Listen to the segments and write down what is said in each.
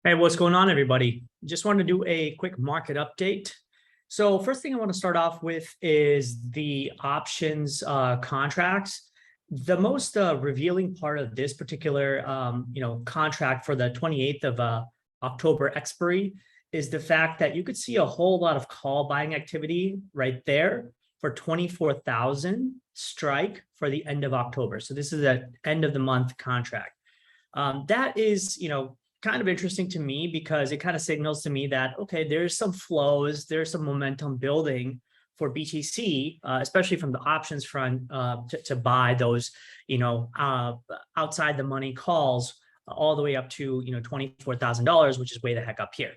Hey, what's going on, everybody? Just wanted to do a quick market update. So first thing I want to start off with is the options contracts. The most revealing part of this particular contract for the 28th of October expiry is the fact that you could see a whole lot of call buying activity right there for 24,000 strike for the end of October. So this is an end of the month contract. That is, kind of interesting to me because it kind of signals to me that, okay, there's some flows, there's some momentum building for BTC, especially from the options front to buy those, outside the money calls all the way up to, $24,000, which is way the heck up here.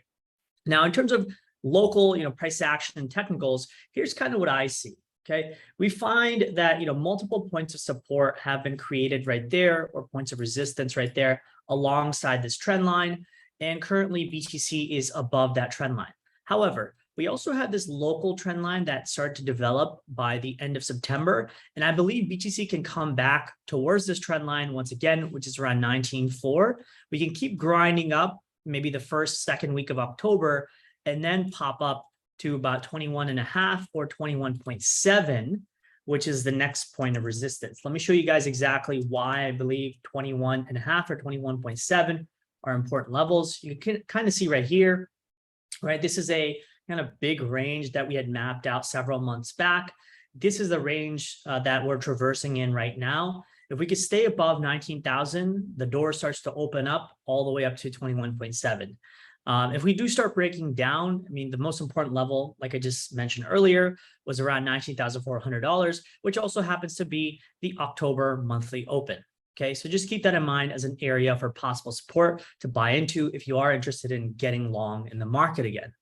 Now, in terms of local, price action and technicals, here's kind of what I see. Okay, we find that multiple points of support have been created right there, or points of resistance right there alongside this trend line, and currently BTC is above that trend line. However, we also have this local trend line that started to develop by the end of September, and I believe BTC can come back towards this trend line once again, which is around 19.4. We can keep grinding up maybe the second week of October, and then pop up to about 21.5 or 21.7, which is the next point of resistance. Let me show you guys exactly why I believe 21.5 or 21.7 are important levels. You can kind of see right here, right? This is a kind of big range that we had mapped out several months back. This is the range that we're traversing in right now. If we could stay above 19,000, the door starts to open up all the way up to 21.7. If we do start breaking down, the most important level, like I just mentioned earlier, was around $19,400, which also happens to be the October monthly open. Okay, so just keep that in mind as an area for possible support to buy into if you are interested in getting long in the market again.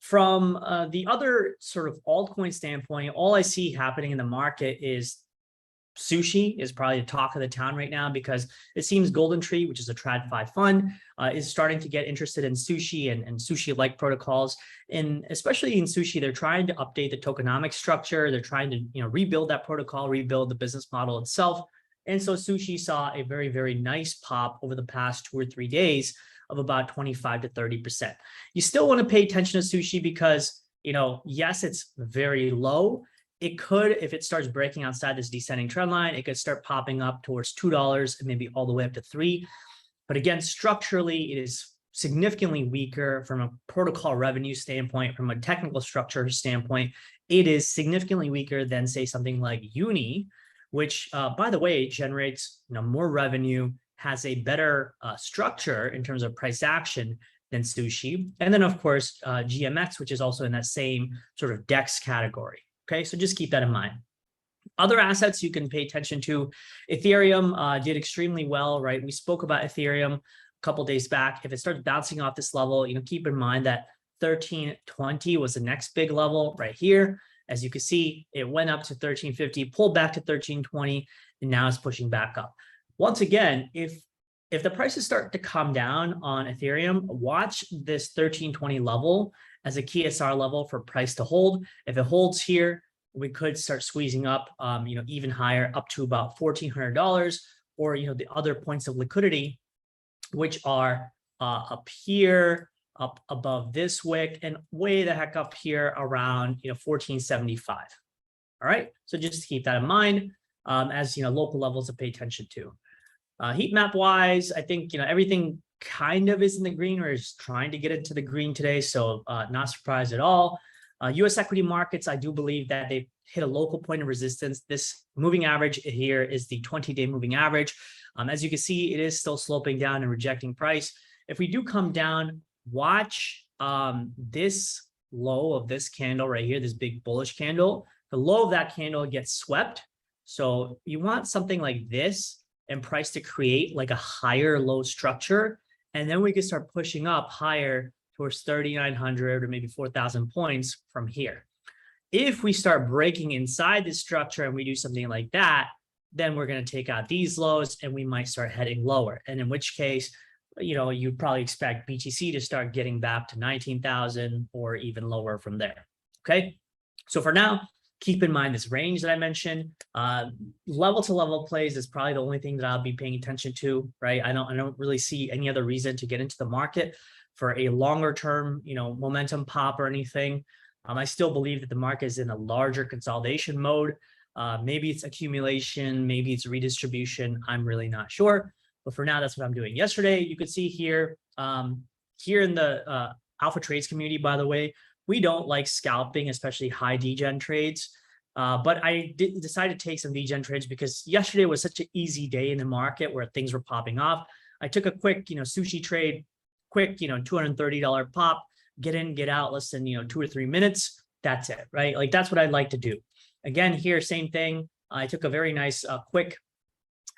From the other sort of altcoin standpoint, all I see happening in the market is SUSHI is probably the talk of the town right now because it seems Golden Tree, which is a TradFi fund, is starting to get interested in SUSHI and SUSHI-like protocols. And especially in SUSHI, they're trying to update the tokenomic structure. They're trying to rebuild that protocol, rebuild the business model itself. And so SUSHI saw a very, very nice pop over the past 2 or 3 days of about 25 to 30%. You still want to pay attention to SUSHI because, yes, it's very low. It could, if it starts breaking outside this descending trend line, it could start popping up towards $2 and maybe all the way up to $3. But again, structurally, it is significantly weaker from a protocol revenue standpoint, from a technical structure standpoint. It is significantly weaker than, say, something like Uni, which, by the way, generates more revenue, has a better structure in terms of price action than SUSHI. And then, of course, GMX, which is also in that same sort of DEX category. Okay, so just keep that in mind. Other assets you can pay attention to. Ethereum did extremely well, right? We spoke about Ethereum a couple of days back. If it starts bouncing off this level, keep in mind that 1320 was the next big level right here. As you can see, it went up to 1350, pulled back to 1320, and now it's pushing back up. Once again, if the prices start to come down on Ethereum, watch this 1320 level as a key SR level for price to hold. If it holds here, we could start squeezing up, even higher, up to about $1,400, or the other points of liquidity, which are up here, up above this wick, and way the heck up here around 1475. All right, so just keep that in mind as local levels to pay attention to. Heat map wise, I think everything kind of is in the green, or is trying to get into the green today, so not surprised at all. US equity markets, I do believe that they hit a local point of resistance. This moving average here is the 20-day moving average. As you can see, it is still sloping down and rejecting price. If we do come down, watch this low of this candle right here, this big bullish candle. The low of that candle gets swept. So you want something like this and price to create like a higher low structure. And then we can start pushing up higher towards 3,900 or maybe 4,000 points from here. If we start breaking inside this structure and we do something like that, then we're going to take out these lows and we might start heading lower. And in which case, you'd probably expect BTC to start getting back to 19,000 or even lower from there. Okay. So for now, keep in mind this range that I mentioned. Level to level plays is probably the only thing that I'll be paying attention to, right? I don't really see any other reason to get into the market for a longer term, momentum pop or anything. I still believe that the market is in a larger consolidation mode. Maybe it's accumulation, maybe it's redistribution. I'm really not sure. But for now, that's what I'm doing. Yesterday, you could see here, here in the Alpha Trades community, by the way, we don't like scalping, especially high degen trades. But I decided to take some degen trades because yesterday was such an easy day in the market where things were popping off. I took a quick, sushi trade, quick, $230 pop, get in, get out, less than, 2 or 3 minutes. That's it, right? Like that's what I'd like to do. Again, here, same thing. I took a very nice, quick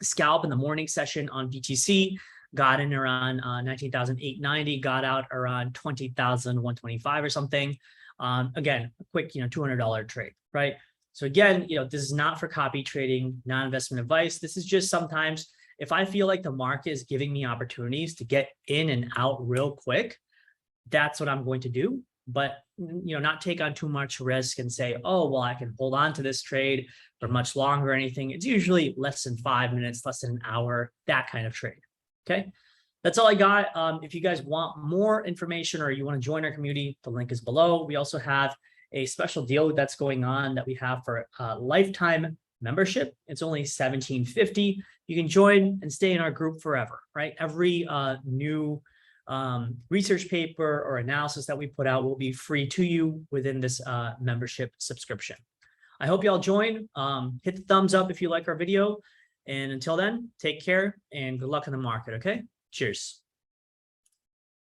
scalp in the morning session on BTC, got in around 19,890, got out around 20,125 or something. Again, a quick, $200 trade, right? So again, this is not for copy trading, not investment advice. This is just sometimes if I feel like the market is giving me opportunities to get in and out real quick, that's what I'm going to do. But, not take on too much risk and say, oh, well, I can hold on to this trade for much longer or anything. It's usually less than 5 minutes, less than an hour, that kind of trade. Okay. That's all I got. If you guys want more information or you want to join our community, the link is below. We also have a special deal that's going on that we have for lifetime membership. It's only $17.50. You can join and stay in our group forever, right? Every new research paper or analysis that we put out will be free to you within this membership subscription. I hope y'all join. Hit the thumbs up if you like our video. And until then, take care and good luck in the market, okay? Cheers.